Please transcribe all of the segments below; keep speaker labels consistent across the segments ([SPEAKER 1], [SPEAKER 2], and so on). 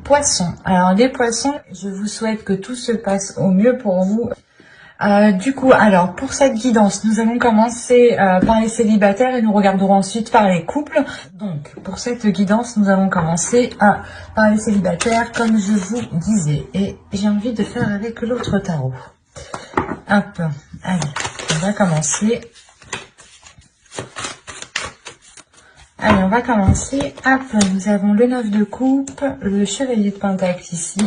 [SPEAKER 1] Poissons. Alors les poissons, je vous souhaite que tout se passe au mieux pour vous. Du coup, alors pour cette guidance, nous allons commencer par les célibataires et nous regarderons ensuite par les couples. Donc pour cette guidance, nous allons commencer par les célibataires, comme je vous disais. Et j'ai envie de faire avec l'autre tarot. Hop, allez, on va commencer. Allez, on va commencer. Hop, nous avons le 9 de coupe, le chevalier de pentacle ici,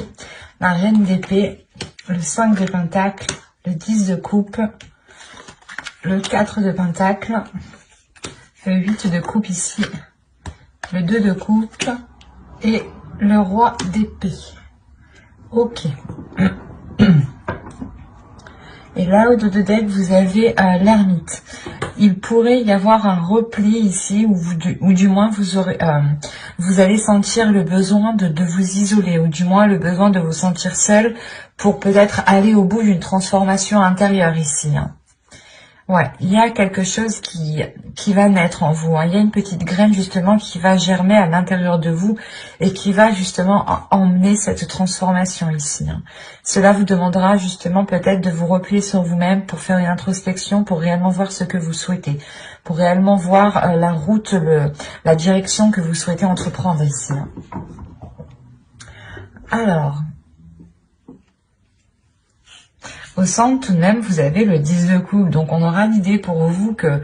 [SPEAKER 1] la reine d'épée, le 5 de pentacle, le 10 de coupe, le 4 de pentacle, le 8 de coupe ici, le 2 de coupe et le roi d'épée. Ok. Et là, au dos de deck, vous avez l'ermite. Il pourrait y avoir un repli ici, ou du moins vous allez sentir le besoin de vous isoler, ou du moins le besoin de vous sentir seul pour peut-être aller au bout d'une transformation intérieure ici. Hein. Ouais, il y a quelque chose qui va naître en vous. Hein. Il y a une petite graine justement qui va germer à l'intérieur de vous et qui va justement emmener cette transformation ici. Hein. Cela vous demandera justement peut-être de vous replier sur vous-même pour faire une introspection, pour réellement voir ce que vous souhaitez, pour réellement voir la route, la direction que vous souhaitez entreprendre ici. Hein. Alors, au centre, tout de même, vous avez le 10 de coupe. Donc, on aura l'idée pour vous que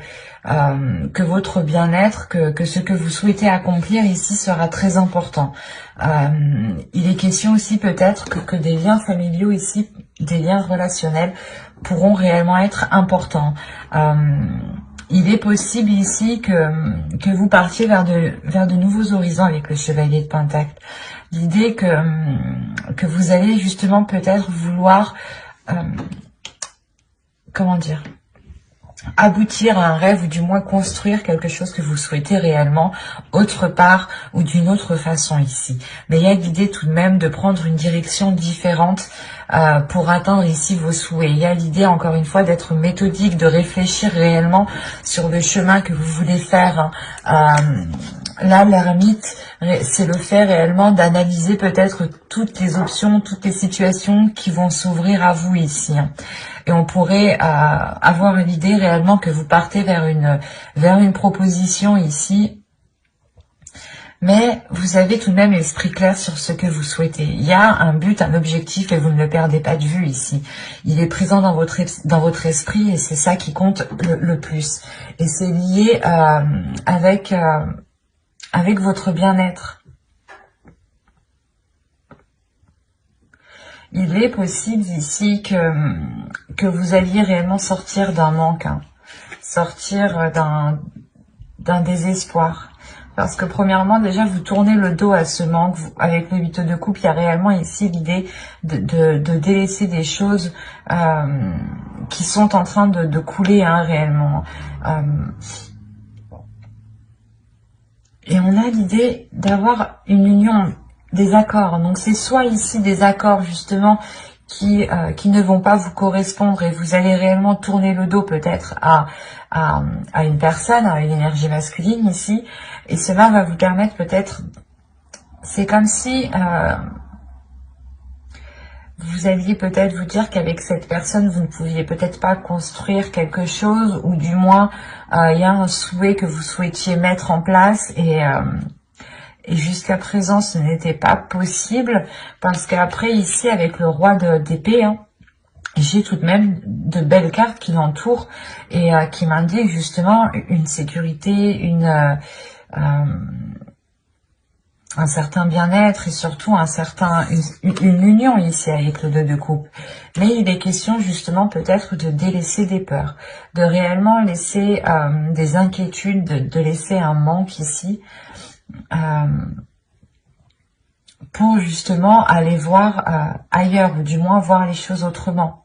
[SPEAKER 1] votre bien-être, que ce que vous souhaitez accomplir ici sera très important. Il est question aussi peut-être que des liens familiaux ici, des liens relationnels, pourront réellement être importants. Il est possible ici que vous partiez vers de nouveaux horizons avec le chevalier de pentacle. L'idée que vous allez justement peut-être vouloir... comment dire, aboutir à un rêve ou du moins construire quelque chose que vous souhaitez réellement autre part ou d'une autre façon ici. Mais il y a l'idée tout de même de prendre une direction différente pour atteindre ici vos souhaits. Il y a l'idée encore une fois d'être méthodique, de réfléchir réellement sur le chemin que vous voulez faire. Là, l'ermite, c'est le fait réellement d'analyser peut-être toutes les options, toutes les situations qui vont s'ouvrir à vous ici. Et on pourrait avoir une idée réellement que vous partez vers une proposition ici. Mais vous avez tout de même l'esprit clair sur ce que vous souhaitez. Il y a un but, un objectif et vous ne le perdez pas de vue ici. Il est présent dans votre esprit et c'est ça qui compte le plus. Et c'est lié avec votre bien-être. Il est possible ici que vous alliez réellement sortir d'un manque, hein, sortir d'un désespoir. Parce que premièrement, déjà, vous tournez le dos à ce manque. Avec le 8 de coupe, il y a réellement ici l'idée de délaisser des choses qui sont en train de couler hein, réellement. Et on a l'idée d'avoir une union, des accords. Donc c'est soit ici des accords justement qui ne vont pas vous correspondre et vous allez réellement tourner le dos peut-être à une personne, à une énergie masculine ici. Et cela va vous permettre peut-être, c'est comme si vous alliez peut-être vous dire qu'avec cette personne, vous ne pouviez peut-être pas construire quelque chose, ou du moins, il y a un souhait que vous souhaitiez mettre en place, et jusqu'à présent, ce n'était pas possible, parce qu'après, ici, avec le roi d'épée, hein, j'ai tout de même de belles cartes qui l'entourent, et qui m'indiquent justement une sécurité, un certain bien-être et surtout une union ici avec le 2 de coupe. Mais il est question justement peut-être de délaisser des peurs, de réellement laisser des inquiétudes, de laisser un manque ici pour justement aller voir ailleurs ou du moins voir les choses autrement.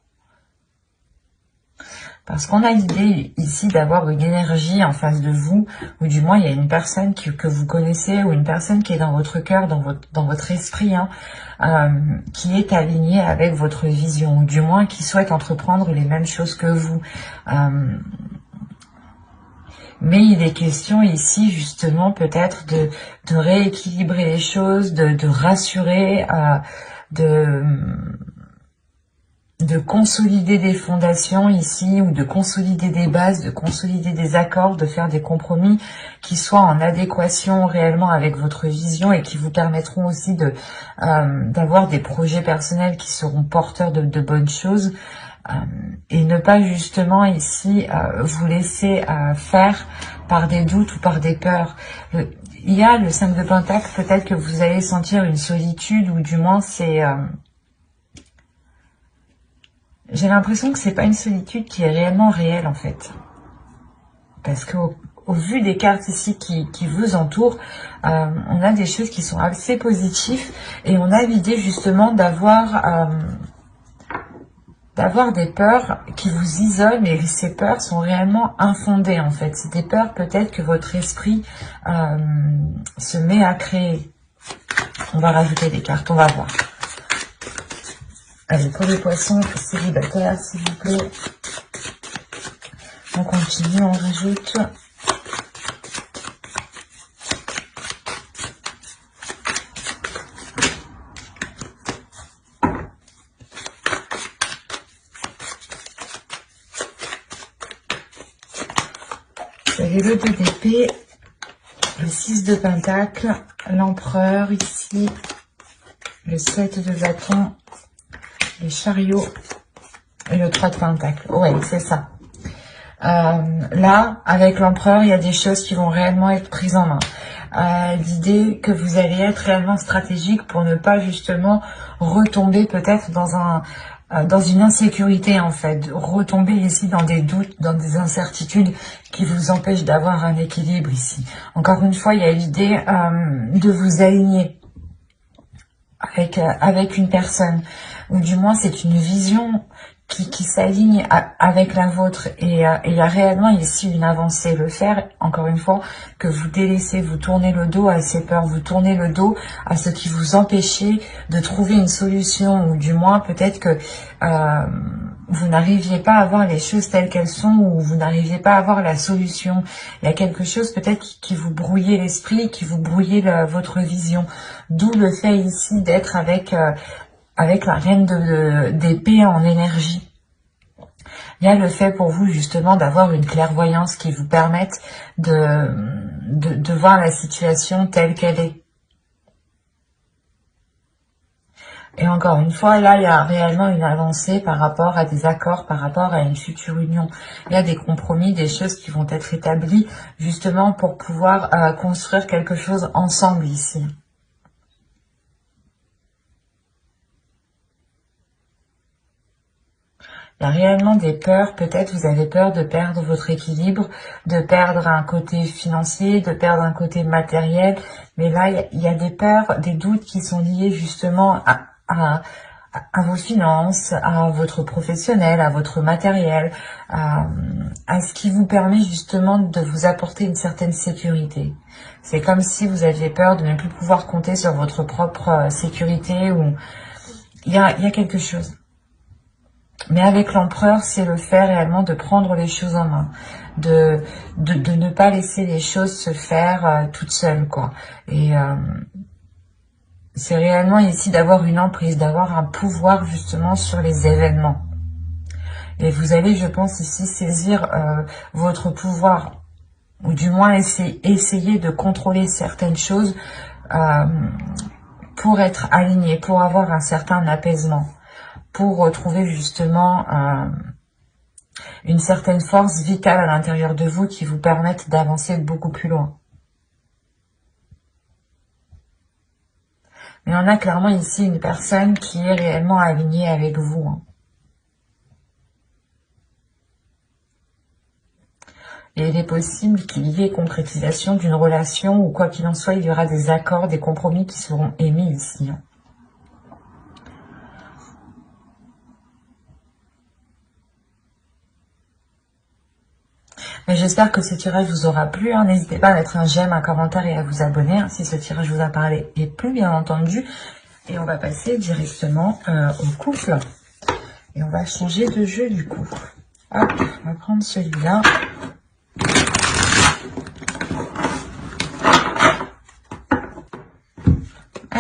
[SPEAKER 1] Parce qu'on a l'idée ici d'avoir une énergie en face de vous, ou du moins il y a une personne que vous connaissez, ou une personne qui est dans votre cœur, dans votre esprit, hein, qui est alignée avec votre vision, ou du moins qui souhaite entreprendre les mêmes choses que vous. Mais il est question ici justement peut-être de rééquilibrer les choses, de rassurer, de consolider des fondations ici, ou de consolider des bases, de consolider des accords, de faire des compromis qui soient en adéquation réellement avec votre vision et qui vous permettront aussi d'avoir des projets personnels qui seront porteurs de bonnes choses, et ne pas justement ici vous laisser faire par des doutes ou par des peurs. Il y a le 5 de Pentacle, peut-être que vous allez sentir une solitude, ou du moins c'est... j'ai l'impression que c'est pas une solitude qui est réellement réelle en fait. Parce qu'au vu des cartes ici qui vous entourent, on a des choses qui sont assez positives, et on a l'idée justement d'avoir des peurs qui vous isolent, mais ces peurs sont réellement infondées en fait. C'est des peurs peut-être que votre esprit se met à créer. On va rajouter des cartes, on va voir. Allez, pour les poissons célibataires, s'il vous plaît. On continue, on rajoute. Vous avez le 2 d'épée, le 6 de Pentacle, l'empereur ici, le 7 de bâton, les chariots et le 3 de Pentacle. Ouais, c'est ça. Là, avec l'empereur, il y a des choses qui vont réellement être prises en main. L'idée que vous allez être réellement stratégique pour ne pas justement retomber peut-être dans une insécurité en fait, retomber ici dans des doutes, dans des incertitudes qui vous empêchent d'avoir un équilibre ici. Encore une fois, il y a l'idée de vous aligner avec une personne, ou du moins c'est une vision qui s'aligne avec la vôtre, et il y a réellement ici une avancée. Le faire, encore une fois, que vous délaissez, vous tournez le dos à ces peurs, vous tournez le dos à ce qui vous empêchait de trouver une solution, ou du moins peut-être que vous n'arriviez pas à voir les choses telles qu'elles sont, ou vous n'arriviez pas à voir la solution. Il y a quelque chose peut-être qui vous brouillait l'esprit, qui vous brouillait votre vision. D'où le fait ici d'être avec la reine d'épée en énergie. Il y a le fait pour vous justement d'avoir une clairvoyance qui vous permette de voir la situation telle qu'elle est. Et encore une fois, là, il y a réellement une avancée par rapport à des accords, par rapport à une future union. Il y a des compromis, des choses qui vont être établies justement pour pouvoir construire quelque chose ensemble ici. Il y a réellement des peurs, peut-être vous avez peur de perdre votre équilibre, de perdre un côté financier, de perdre un côté matériel, mais là il y a des peurs, des doutes qui sont liés justement à vos finances, à votre professionnel, à votre matériel, à ce qui vous permet justement de vous apporter une certaine sécurité. C'est comme si vous aviez peur de ne plus pouvoir compter sur votre propre sécurité, ou il y a quelque chose. Mais avec l'empereur, c'est le fait réellement de prendre les choses en main, de ne pas laisser les choses se faire toutes seules, quoi. Et c'est réellement ici d'avoir une emprise, d'avoir un pouvoir justement sur les événements. Et vous allez, je pense, ici saisir votre pouvoir, ou du moins essayer de contrôler certaines choses pour être aligné, pour avoir un certain apaisement, pour retrouver justement une certaine force vitale à l'intérieur de vous qui vous permette d'avancer beaucoup plus loin. Mais on a clairement ici une personne qui est réellement alignée avec vous, hein. Et il est possible qu'il y ait concrétisation d'une relation, ou quoi qu'il en soit, il y aura des accords, des compromis qui seront émis ici, hein. J'espère que ce tirage vous aura plu, hein. N'hésitez pas à mettre un j'aime, un commentaire et à vous abonner, hein, si ce tirage vous a parlé et plu, bien entendu. Et on va passer directement au couple. Et on va changer de jeu du coup. Hop, on va prendre celui-là.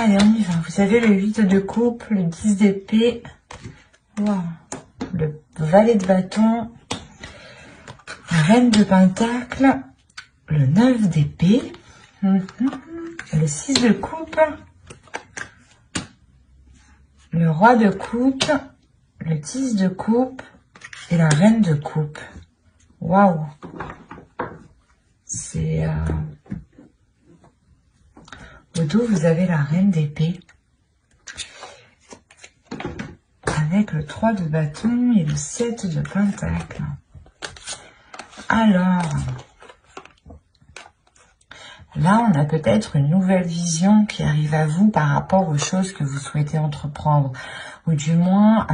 [SPEAKER 1] Allez, on y va. Vous avez le 8 de coupe, le 10 d'épée, wow. Le valet de bâton, la reine de pentacle, le 9 d'épée, le 6 de coupe, le roi de coupe, le 10 de coupe et la reine de coupe. Waouh! C'est... Au dos, vous avez la reine d'épée. Avec le 3 de bâton et le 7 de pentacle. Alors, là, on a peut-être une nouvelle vision qui arrive à vous par rapport aux choses que vous souhaitez entreprendre. Ou du moins,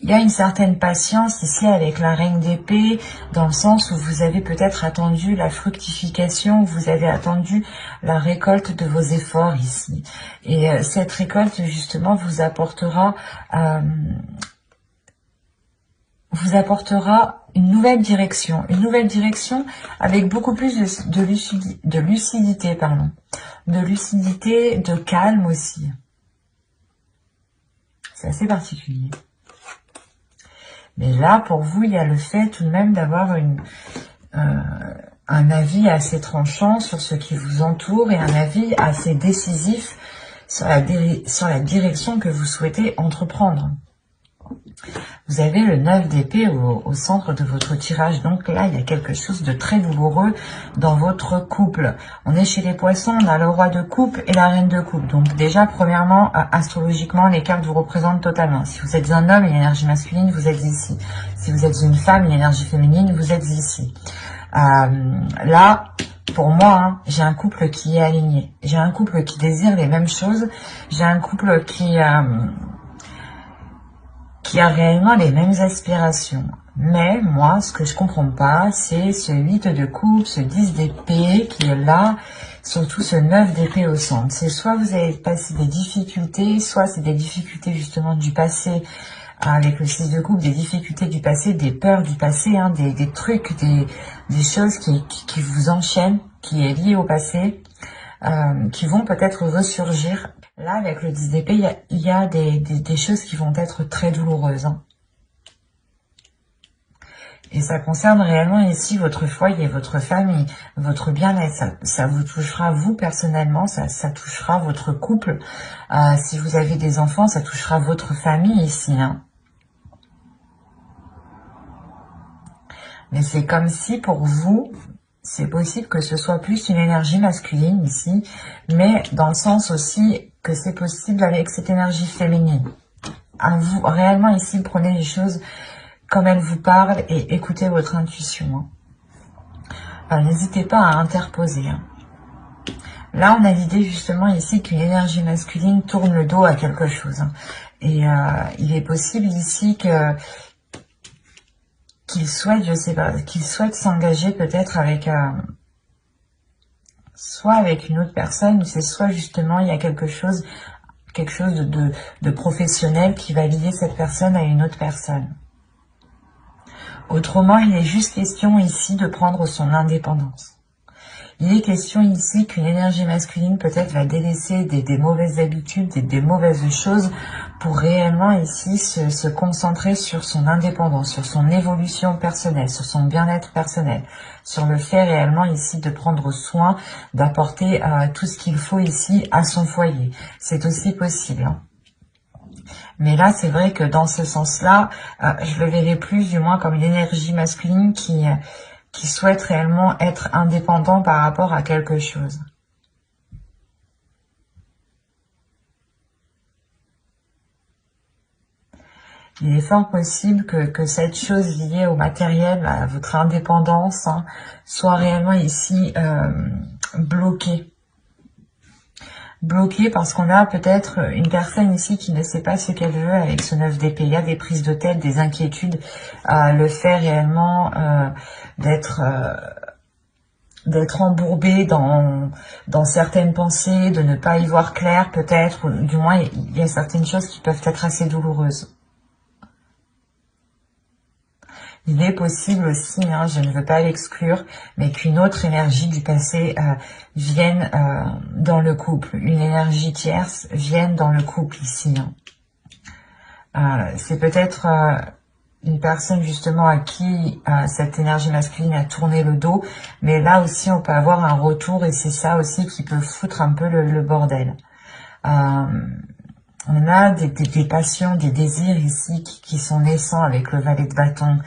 [SPEAKER 1] il y a une certaine patience ici avec la reine d'épée, dans le sens où vous avez peut-être attendu la fructification, vous avez attendu la récolte de vos efforts ici. Et cette récolte, justement, vous apportera une nouvelle direction avec beaucoup plus de lucidité, de calme aussi. C'est assez particulier. Mais là, pour vous, il y a le fait tout de même d'avoir un avis assez tranchant sur ce qui vous entoure et un avis assez décisif sur la direction que vous souhaitez entreprendre. Vous avez le 9 d'épée au centre de votre tirage. Donc là, il y a quelque chose de très douloureux dans votre couple. On est chez les poissons, on a le roi de coupe et la reine de coupe. Donc déjà, premièrement, astrologiquement, les cartes vous représentent totalement. Si vous êtes un homme, une énergie masculine, vous êtes ici. Si vous êtes une femme, une énergie féminine, vous êtes ici. Là, pour moi, j'ai un couple qui est aligné. J'ai un couple qui désire les mêmes choses. J'ai un couple qui a réellement les mêmes aspirations. Mais moi, ce que je comprends pas, c'est ce 8 de coupe, ce 10 d'épée qui est là, surtout ce 9 d'épée au centre. C'est soit vous avez passé des difficultés, soit c'est des difficultés justement du passé, avec le 6 de coupe, des difficultés du passé, des peurs du passé, hein, des trucs, des choses qui vous enchaînent, qui est lié au passé, qui vont peut-être ressurgir. Là, avec le 10 d'épée, il y a des choses qui vont être très douloureuses. Hein. Et ça concerne réellement ici votre foyer, votre famille, votre bien-être. Ça vous touchera vous personnellement, ça touchera votre couple. Si vous avez des enfants, ça touchera votre famille ici. Hein. Mais c'est comme si pour vous... C'est possible que ce soit plus une énergie masculine ici, mais dans le sens aussi que c'est possible avec cette énergie féminine. À vous, réellement ici, prenez les choses comme elles vous parlent et écoutez votre intuition. N'hésitez pas à interposer. Hein. Là, on a l'idée justement ici qu'une énergie masculine tourne le dos à quelque chose. Hein. Et il est possible ici qu'il souhaite, je sais pas, qu'il souhaite s'engager peut-être avec soit avec une autre personne, ou c'est soit justement il y a quelque chose de professionnel qui va lier cette personne à une autre personne. Autrement, il est juste question ici de prendre son indépendance. Il est question ici qu'une énergie masculine peut-être va délaisser des mauvaises habitudes, des mauvaises choses pour réellement ici se concentrer sur son indépendance, sur son évolution personnelle, sur son bien-être personnel, sur le fait réellement ici de prendre soin, d'apporter tout ce qu'il faut ici à son foyer. C'est aussi possible. Hein. Mais là, c'est vrai que dans ce sens-là, je le verrai plus du moins comme une énergie masculine qui souhaite réellement être indépendant par rapport à quelque chose. Il est fort possible que cette chose liée au matériel, à votre indépendance, hein, soit réellement ici bloquée. Bloquée parce qu'on a peut-être une personne ici qui ne sait pas ce qu'elle veut avec ce 9 d'épée. Il y a des prises de tête, des inquiétudes, le fait réellement d'être embourbé dans certaines pensées, de ne pas y voir clair peut-être, ou du moins il y a certaines choses qui peuvent être assez douloureuses. Il est possible aussi, hein, je ne veux pas l'exclure, mais qu'une autre énergie du passé vienne dans le couple, une énergie tierce vienne dans le couple ici. Hein. C'est peut-être une personne justement à qui cette énergie masculine a tourné le dos, mais là aussi on peut avoir un retour et c'est ça aussi qui peut foutre un peu le bordel. On a des passions, des désirs ici qui sont naissants avec le valet de bâton.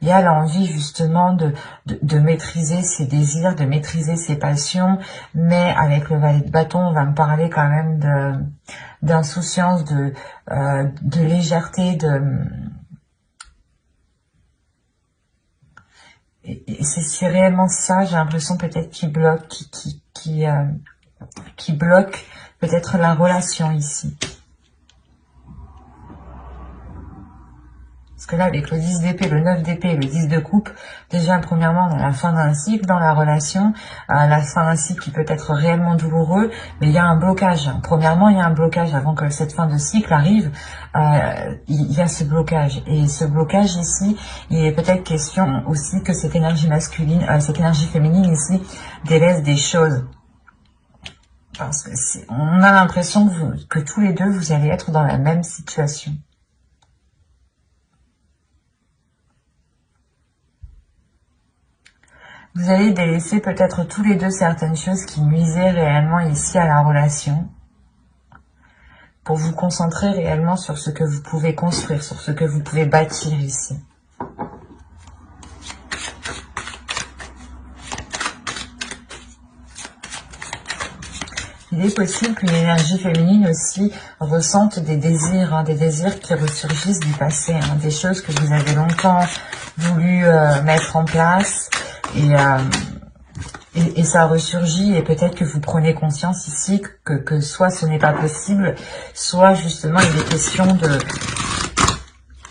[SPEAKER 1] Il y a l'envie justement de maîtriser ses désirs, de maîtriser ses passions, mais avec le valet de bâton, on va me parler quand même d'insouciance, de légèreté, et c'est réellement ça, j'ai l'impression peut-être qui bloque, qui bloque peut-être la relation ici. Parce que là, avec le 10 d'épée, le 9 d'épée et le 10 de coupe, déjà, premièrement, on a la fin d'un cycle dans la relation, la fin d'un cycle qui peut être réellement douloureux, mais il y a un blocage. Premièrement, il y a un blocage avant que cette fin de cycle arrive, il y a ce blocage. Et ce blocage ici, il est peut-être question aussi que cette énergie masculine, cette énergie féminine ici, délaisse des choses. Parce que on a l'impression que tous les deux, vous allez être dans la même situation. Vous allez délaisser peut-être tous les deux certaines choses qui nuisaient réellement ici à la relation pour vous concentrer réellement sur ce que vous pouvez construire, sur ce que vous pouvez bâtir ici. Il est possible qu'une énergie féminine aussi ressente des désirs qui ressurgissent du passé, hein, des choses que vous avez longtemps voulu mettre en place. Et ça ressurgit et peut-être que vous prenez conscience ici que soit ce n'est pas possible, soit justement il est question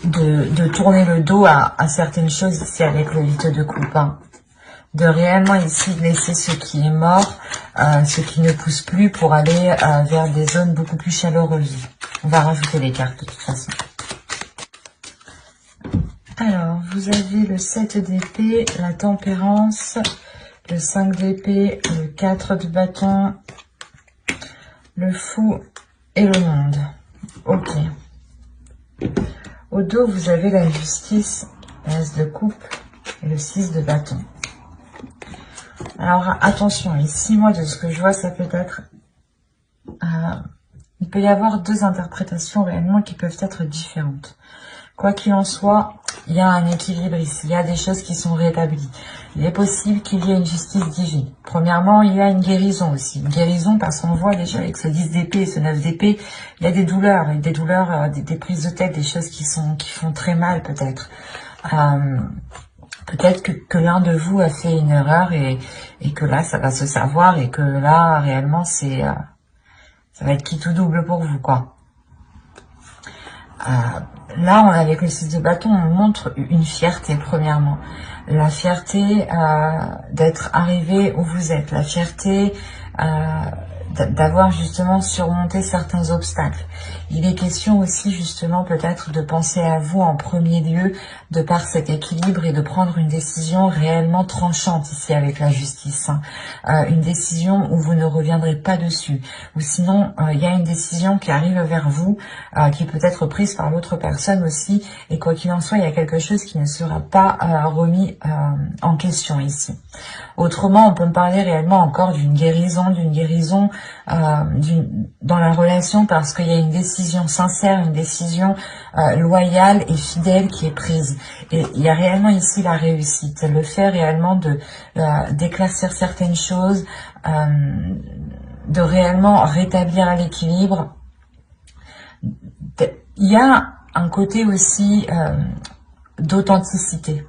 [SPEAKER 1] de tourner le dos à certaines choses ici avec le 8 de coupe. Hein. De réellement ici laisser ce qui est mort, ce qui ne pousse plus pour aller vers des zones beaucoup plus chaleureuses. On va rajouter les cartes de toute façon. Alors, vous avez le 7 d'épée, la tempérance, le 5 d'épée, le 4 de bâton, le fou et le monde. Ok. Au dos, vous avez la justice, l'as de coupe et le 6 de bâton. Alors, attention, ici, moi, de ce que je vois, ça peut être... il peut y avoir deux interprétations réellement qui peuvent être différentes. Quoi qu'il en soit, il y a un équilibre ici, il y a des choses qui sont rétablies. Il est possible qu'il y ait une justice divine. Premièrement, il y a une guérison aussi. Une guérison parce qu'on voit déjà avec ce 10 d'épée et ce 9 d'épée, il y a des douleurs, des prises de tête, des choses qui font très mal peut-être. Peut-être que l'un de vous a fait une erreur et que là, ça va se savoir et que là, réellement, ça va être qui tout double pour vous, quoi. Là, avec le 6 de bâton, on montre une fierté, premièrement. La fierté d'être arrivé où vous êtes. La fierté d'avoir justement surmonté certains obstacles. Il est question aussi justement peut-être de penser à vous en premier lieu de par cet équilibre et de prendre une décision réellement tranchante ici avec la justice. Une décision où vous ne reviendrez pas dessus. Ou sinon, il y a une décision qui arrive vers vous, qui peut être prise par l'autre personne aussi. Et quoi qu'il en soit, il y a quelque chose qui ne sera pas remis en question ici. Autrement, on peut me parler réellement encore d'une guérison dans la relation parce qu'il y a une décision sincère, une décision loyale et fidèle qui est prise. Et il y a réellement ici la réussite, le fait réellement d'éclaircir certaines choses, de réellement rétablir l'équilibre. Il y a un côté aussi d'authenticité.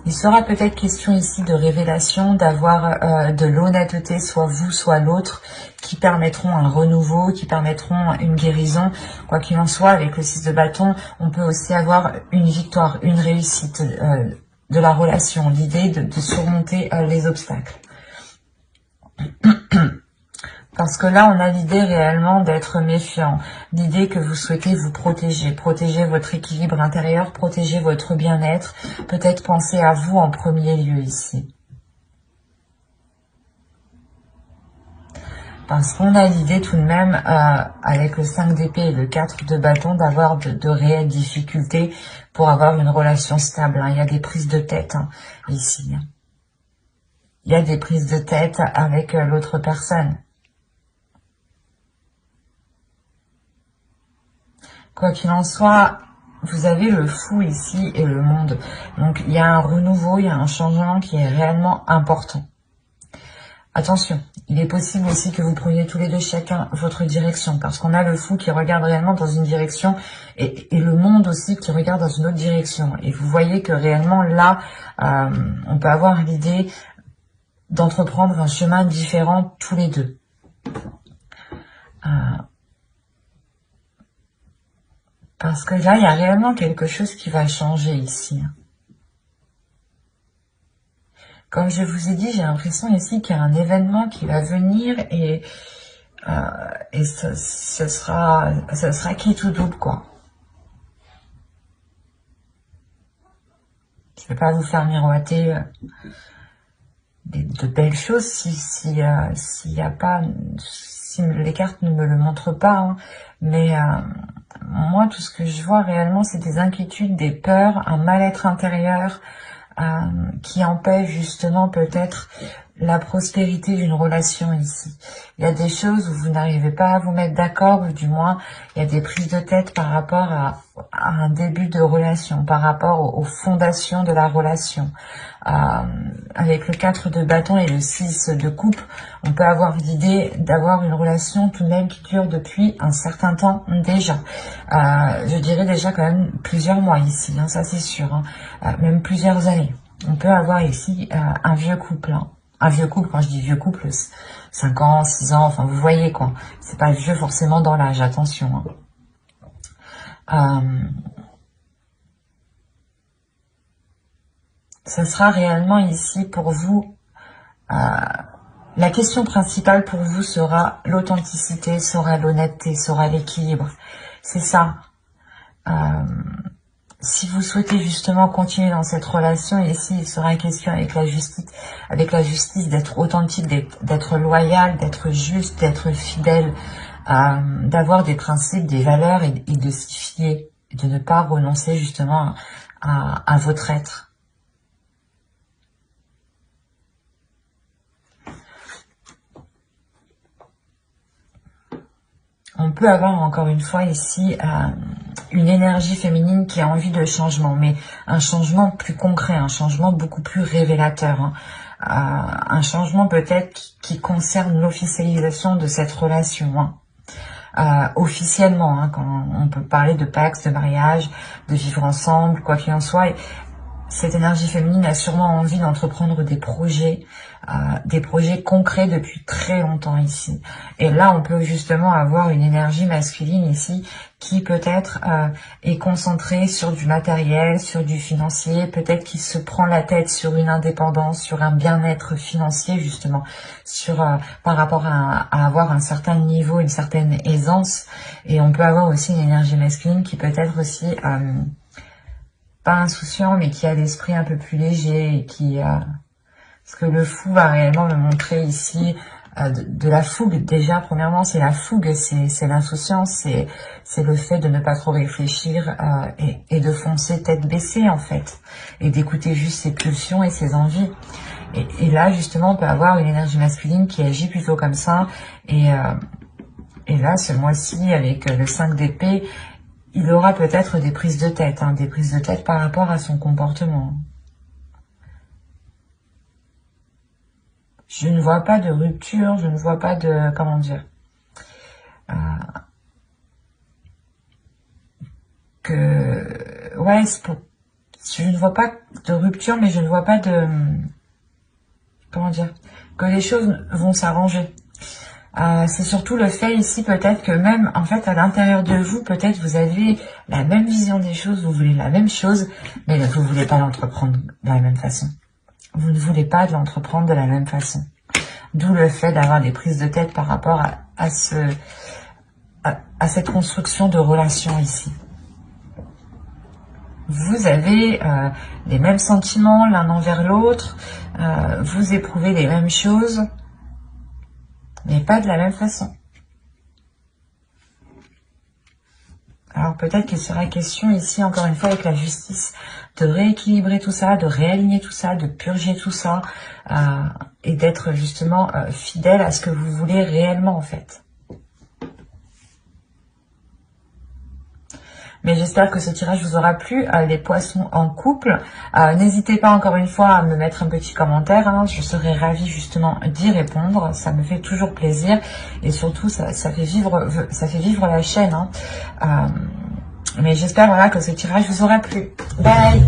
[SPEAKER 1] Il sera peut-être question ici de révélation, d'avoir de l'honnêteté, soit vous, soit l'autre, qui permettront un renouveau, qui permettront une guérison. Quoi qu'il en soit, avec le 6 de bâton, on peut aussi avoir une victoire, une réussite de la relation, l'idée de surmonter les obstacles. Parce que là, on a l'idée réellement d'être méfiant, l'idée que vous souhaitez vous protéger, protéger votre équilibre intérieur, protéger votre bien-être, peut-être penser à vous en premier lieu ici. Parce qu'on a l'idée tout de même, avec le 5 d'épée et le 4 de bâton, d'avoir de réelles difficultés pour avoir une relation stable. Il y a des prises de tête ici. Il y a des prises de tête avec l'autre personne. Quoi qu'il en soit, vous avez le fou ici et le monde. Donc, il y a un renouveau, il y a un changement qui est réellement important. Attention, il est possible aussi que vous preniez tous les deux chacun votre direction, parce qu'on a le fou qui regarde réellement dans une direction et le monde aussi qui regarde dans une autre direction. Et vous voyez que réellement là, on peut avoir l'idée d'entreprendre un chemin différent tous les deux. Parce que là, il y a réellement quelque chose qui va changer ici. Comme je vous ai dit, j'ai l'impression ici qu'il y a un événement qui va venir et ce sera quitte ou double, quoi. Je ne vais pas vous faire miroiter de belles choses si les cartes ne me le montrent pas, mais moi, tout ce que je vois réellement, c'est des inquiétudes, des peurs, un mal-être intérieur qui empêche justement peut-être la prospérité d'une relation ici. Il y a des choses où vous n'arrivez pas à vous mettre d'accord, ou du moins, il y a des prises de tête par rapport à un début de relation, par rapport aux fondations de la relation. Avec le 4 de bâton et le 6 de coupe, on peut avoir l'idée d'avoir une relation tout de même qui dure depuis un certain temps déjà. Je dirais déjà quand même plusieurs mois ici, ça c'est sûr, même plusieurs années. On peut avoir ici un vieux couple. Un vieux couple, quand je dis vieux couple, 5 ans, 6 ans, enfin vous voyez quoi. C'est pas vieux forcément dans l'âge, attention. Ce sera réellement ici pour vous, la question principale pour vous sera l'authenticité, sera l'honnêteté, sera l'équilibre. C'est ça. Si vous souhaitez justement continuer dans cette relation, ici il sera question avec la justice d'être authentique, d'être loyal, d'être juste, d'être fidèle, d'avoir des principes, des valeurs et de s'y fier, de ne pas renoncer justement à votre être. On peut avoir encore une fois ici une énergie féminine qui a envie de changement, mais un changement plus concret, un changement beaucoup plus révélateur, un changement peut-être qui concerne l'officialisation de cette relation, officiellement, quand on peut parler de pax, de mariage, de vivre ensemble, quoi qu'il en soit. Cette énergie féminine a sûrement envie d'entreprendre des projets concrets depuis très longtemps ici. Et là, on peut justement avoir une énergie masculine ici qui peut-être est concentrée sur du matériel, sur du financier, peut-être qu'il se prend la tête sur une indépendance, sur un bien-être financier justement, sur par rapport à avoir un certain niveau, une certaine aisance. Et on peut avoir aussi une énergie masculine qui peut être aussi pas insouciant, mais qui a l'esprit un peu plus léger et qui parce que le fou va réellement me montrer ici de la fougue. Déjà, premièrement, c'est la fougue, c'est l'insouciance, c'est le fait de ne pas trop réfléchir et de foncer tête baissée en fait, et d'écouter juste ses pulsions et ses envies. Et là, justement, on peut avoir une énergie masculine qui agit plutôt comme ça. Et là, ce mois-ci, avec le 5 d'épée, il aura peut-être des prises de tête, des prises de tête par rapport à son comportement. Je ne vois pas de rupture, je ne vois pas de... comment dire ouais, je ne vois pas de rupture, mais je ne vois pas de... comment dire, que les choses vont s'arranger. C'est surtout le fait ici peut-être que même en fait à l'intérieur de vous, peut-être vous avez la même vision des choses, vous voulez la même chose, mais vous ne voulez pas l'entreprendre de la même façon. Vous ne voulez pas l'entreprendre de la même façon. D'où le fait d'avoir des prises de tête par rapport à cette construction de relation ici. Vous avez les mêmes sentiments l'un envers l'autre, vous éprouvez les mêmes choses, mais pas de la même façon. Alors peut-être qu'il sera question ici, encore une fois avec la justice, de rééquilibrer tout ça, de réaligner tout ça, de purger tout ça, et d'être justement fidèle à ce que vous voulez réellement en fait. Mais j'espère que ce tirage vous aura plu, les poissons en couple. N'hésitez pas encore une fois à me mettre un petit commentaire, hein, je serai ravie justement d'y répondre, ça me fait toujours plaisir et surtout ça fait vivre la chaîne. Hein. Mais j'espère voilà, que ce tirage vous aura plu. Bye!